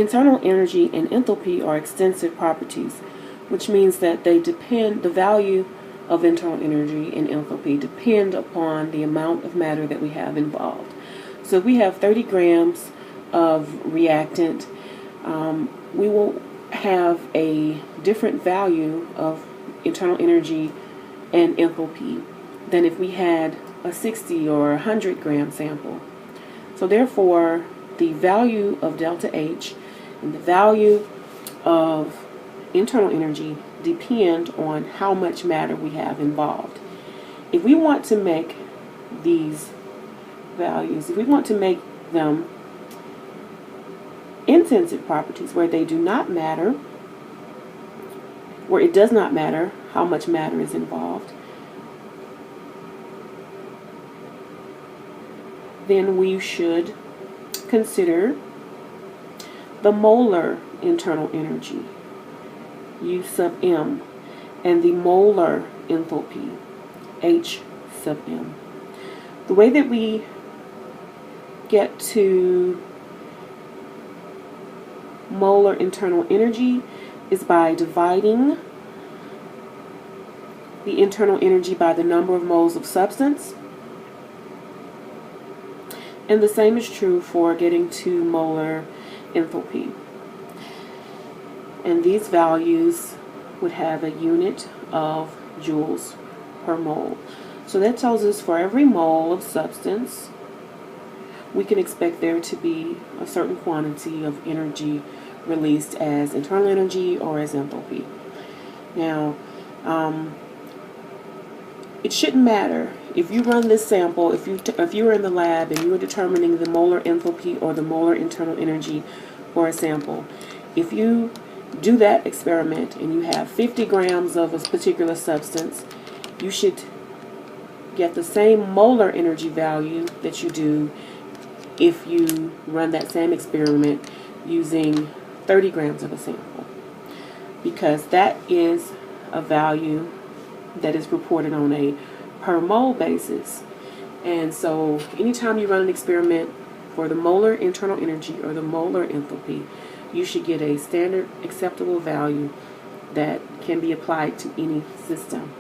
Internal energy and enthalpy are extensive properties, which means that the value of internal energy and enthalpy depend upon the amount of matter that we have involved. So if we have 30 grams of reactant, we will have a different value of internal energy and enthalpy than if we had a 60 or 100 gram sample. So therefore, the value of delta H and the value of internal energy depend on how much matter we have involved. If we want to make these values, if we want to make them intensive properties where they do not matter, where it does not matter how much matter is involved, then we should consider the molar internal energy, U sub m, and the molar enthalpy, H sub m. The way that we get to molar internal energy is by dividing the internal energy by the number of moles of substance. And the same is true for getting to molar enthalpy. And these values would have a unit of joules per mole. So that tells us for every mole of substance, we can expect there to be a certain quantity of energy released as internal energy or as enthalpy. Now, it shouldn't matter if you run this sample, if you are in the lab and you are determining the molar enthalpy or the molar internal energy for a sample. If you do that experiment and you have 50 grams of a particular substance, you should get the same molar energy value that you do if you run that same experiment using 30 grams of a sample, because that is a value that is reported on a per mole basis. And so anytime you run an experiment for the molar internal energy or the molar enthalpy, you should get a standard acceptable value that can be applied to any system.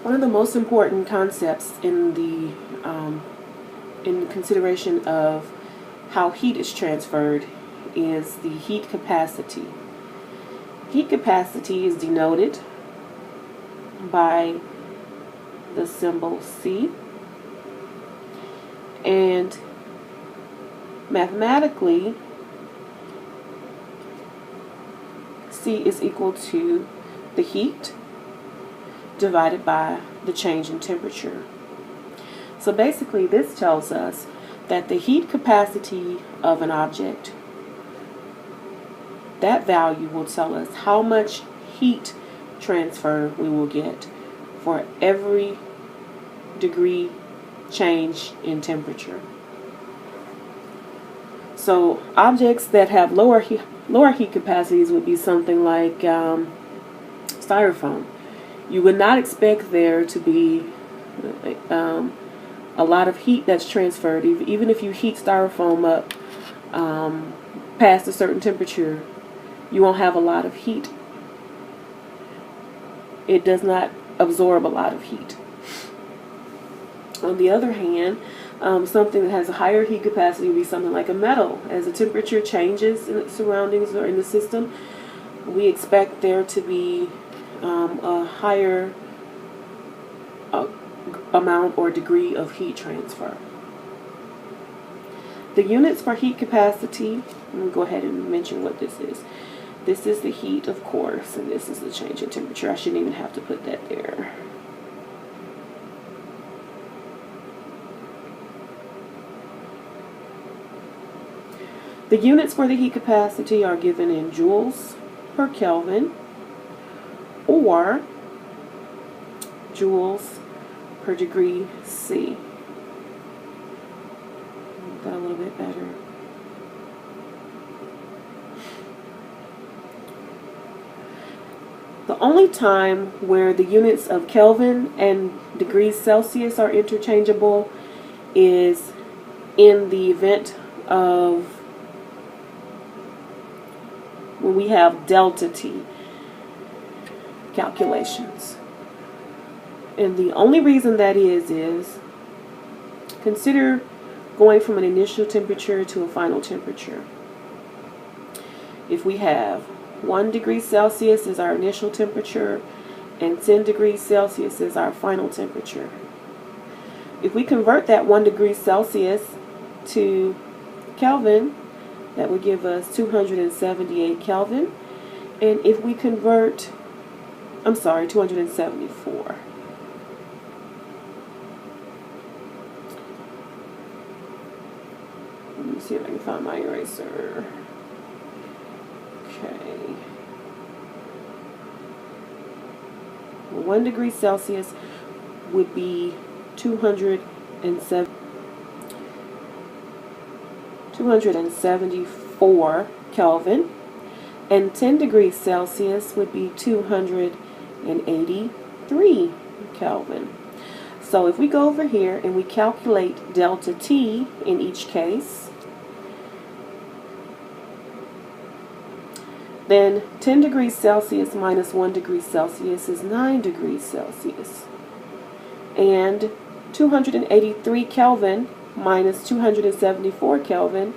One of the most important concepts in the in consideration of how heat is transferred is the heat capacity. Heat capacity is denoted by the symbol C, and mathematically C is equal to the heat divided by the change in temperature. So basically this tells us that the heat capacity of an object, that value will tell us how much heat transfer we will get for every degree change in temperature. So objects that have lower heat capacities would be something like styrofoam. You would not expect there to be a lot of heat that's transferred. Even if you heat styrofoam up past a certain temperature, you won't have a lot of heat. It does not absorb a lot of heat. On the other hand, something that has a higher heat capacity would be something like a metal. As the temperature changes in its surroundings or in the system, we expect there to be a higher amount or degree of heat transfer. The units for heat capacity, let me go ahead and mention what this is. This is the heat, of course, and this is the change in temperature. I shouldn't even have to put that there. The units for the heat capacity are given in joules per Kelvin or joules per degree C. Make that a little bit better. The only time where the units of Kelvin and degrees Celsius are interchangeable is in the event of when we have delta T calculations. And the only reason that is consider going from an initial temperature to a final temperature. If we have 1 degree Celsius is our initial temperature and 10 degrees Celsius is our final temperature. If we convert that 1 degree Celsius to Kelvin, that would give us 278 Kelvin. And if we convert, 274. Let me see if I can find my eraser. Okay. 1 degree Celsius would be 274 Kelvin, and 10 degrees Celsius would be 283 Kelvin. So if we go over here and we calculate delta T in each case, then 10 degrees Celsius minus 1 degree Celsius is 9 degrees Celsius. And 283 Kelvin minus 274 Kelvin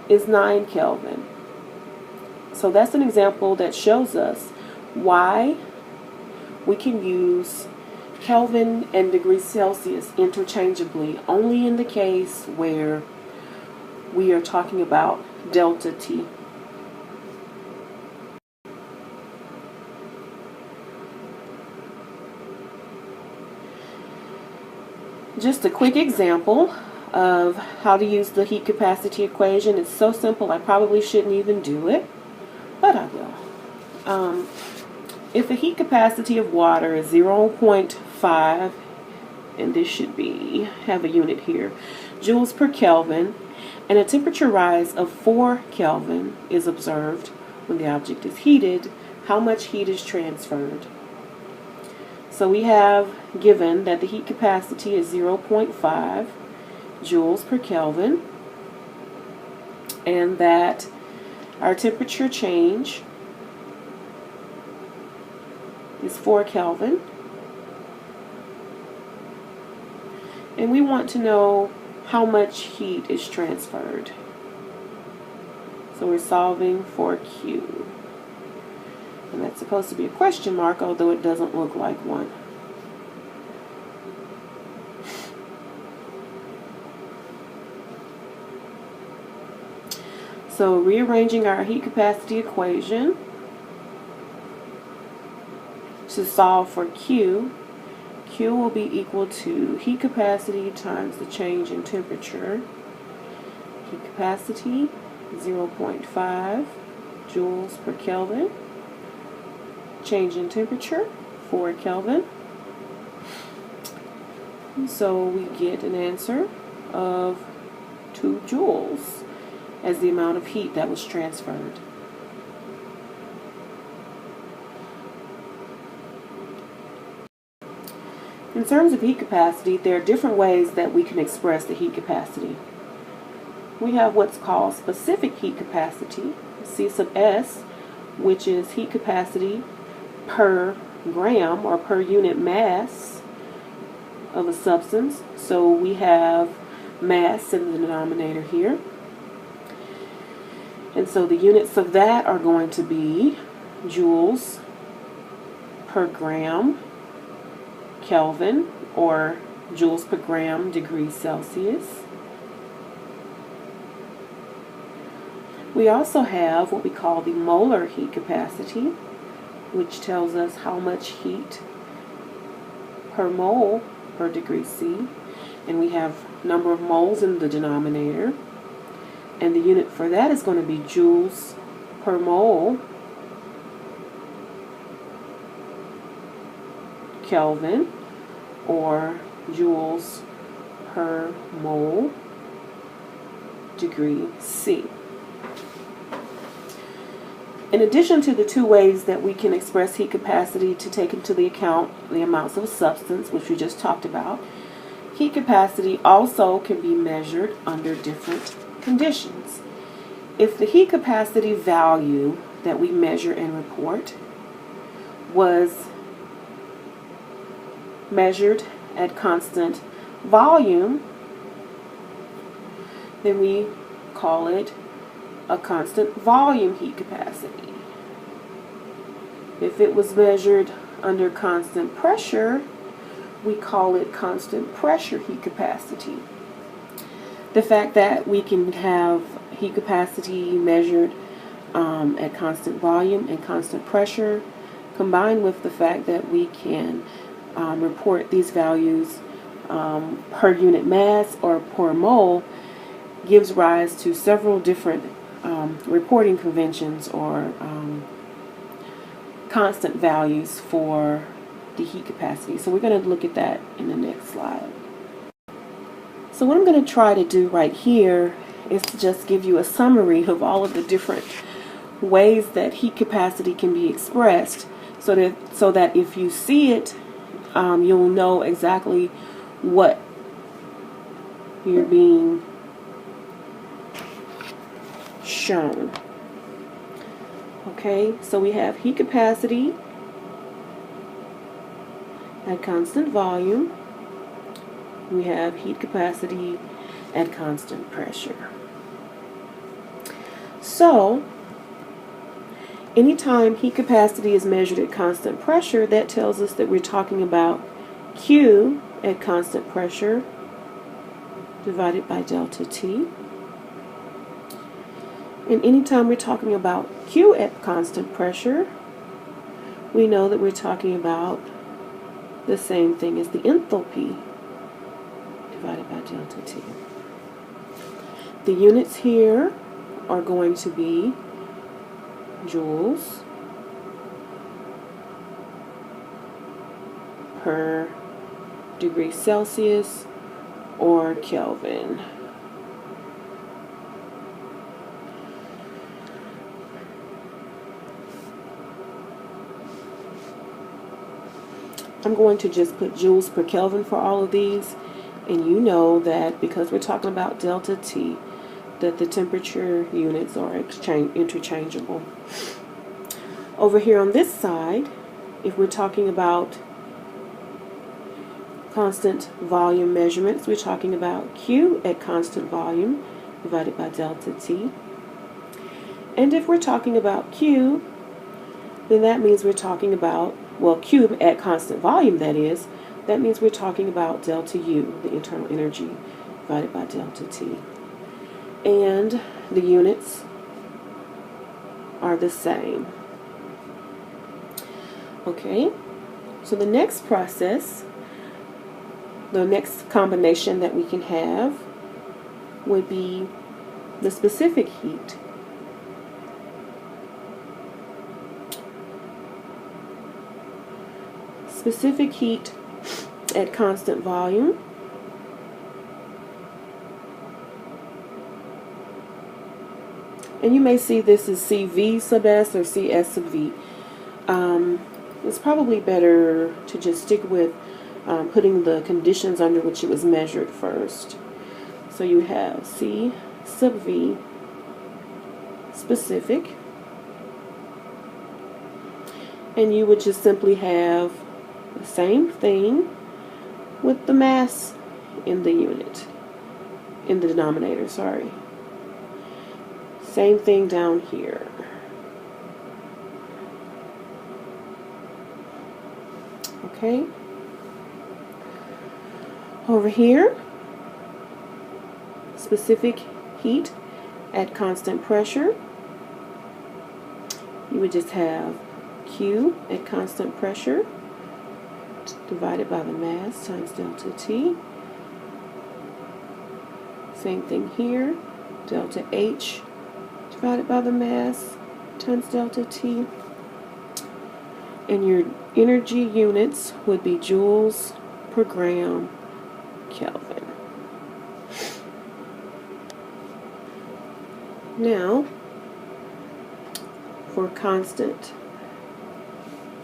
is 9 Kelvin. So that's an example that shows us why we can use Kelvin and degrees Celsius interchangeably only in the case where we are talking about delta T. Just a quick example of how to use the heat capacity equation. It's so simple I probably shouldn't even do it, but I will. If the heat capacity of water is 0.5, and this should have a unit here, joules per Kelvin, and a temperature rise of 4 Kelvin is observed when the object is heated, how much heat is transferred? So we have given that the heat capacity is 0.5 joules per Kelvin, and that our temperature change is 4 Kelvin. And we want to know how much heat is transferred. So we're solving for Q. And that's supposed to be a question mark, although it doesn't look like one. So rearranging our heat capacity equation to solve for Q, Q will be equal to heat capacity times the change in temperature. Heat capacity, 0.5 joules per Kelvin. Change in temperature, 4 Kelvin. So we get an answer of 2 joules as the amount of heat that was transferred. In terms of heat capacity, there are different ways that we can express the heat capacity. We have what's called specific heat capacity, C sub S, which is heat capacity per gram or per unit mass of a substance. So we have mass in the denominator here. And so the units of that are going to be joules per gram Kelvin, or joules per gram degrees Celsius. We also have what we call the molar heat capacity, which tells us how much heat per mole per degree C. And we have number of moles in the denominator. And the unit for that is going to be joules per mole Kelvin, or joules per mole degree C. In addition to the two ways that we can express heat capacity to take into the account the amounts of a substance, which we just talked about, heat capacity also can be measured under different conditions. If the heat capacity value that we measure and report was measured at constant volume, then we call it a constant volume heat capacity. If it was measured under constant pressure, we call it constant pressure heat capacity. The fact that we can have heat capacity measured at constant volume and constant pressure, combined with the fact that we can report these values per unit mass or per mole, gives rise to several different reporting conventions or constant values for the heat capacity. So we're going to look at that in the next slide. So what I'm going to try to do right here is to just give you a summary of all of the different ways that heat capacity can be expressed, so that if you see it, you'll know exactly what you're being shown. Okay, so we have heat capacity at constant volume. We have heat capacity at constant pressure. So, anytime heat capacity is measured at constant pressure, that tells us that we're talking about Q at constant pressure divided by delta T. And anytime we're talking about Q at constant pressure, we know that we're talking about the same thing as the enthalpy divided by delta T. The units here are going to be joules per degree Celsius or Kelvin. I'm going to just put joules per Kelvin for all of these, and you know that because we're talking about delta T, that the temperature units are interchangeable. Over here on this side, if we're talking about constant volume measurements, we're talking about Q at constant volume divided by delta T. And if we're talking about Q, then that means we're talking about, well, Q at constant volume, that means we're talking about delta U, the internal energy, divided by delta T. And the units are the same. Okay, so the next process, the next combination that we can have would be the specific heat. Specific heat at constant volume. And you may see this as CV sub S or CS sub V. It's probably better to just stick with putting the conditions under which it was measured first. So you have C sub V specific, and you would just simply have the same thing with the mass in the unit, in the denominator, sorry. Same thing down here. Okay. Over here, specific heat at constant pressure, you would just have Q at constant pressure divided by the mass times delta T. Same thing here, delta H divided by the mass times delta T. And your energy units would be joules per gram Kelvin. Now, for constant,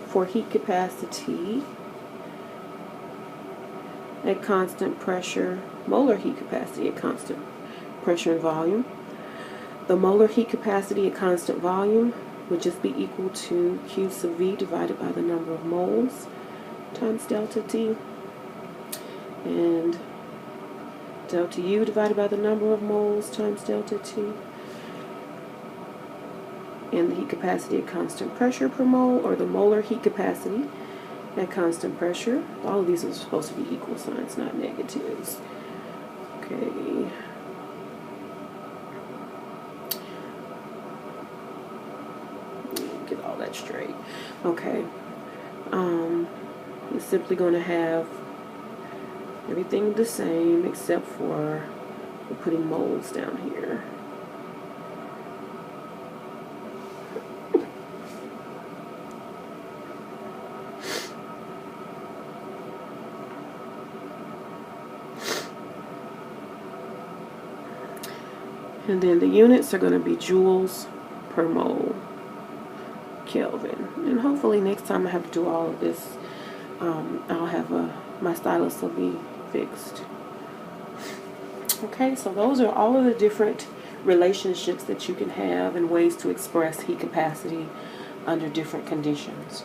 for heat capacity at constant pressure, molar heat capacity at constant pressure and volume. The molar heat capacity at constant volume would just be equal to Q sub V divided by the number of moles times delta T, and delta U divided by the number of moles times delta T, and the heat capacity at constant pressure per mole, or the molar heat capacity at constant pressure. All of these are supposed to be equal signs, not negatives. Okay. Get all that straight. Okay. It's simply going to have everything the same except for we're putting moles down here. And then the units are going to be joules per mole Kelvin. And hopefully next time I have to do all of this, I'll have my stylus will be fixed. Okay, so those are all of the different relationships that you can have and ways to express heat capacity under different conditions.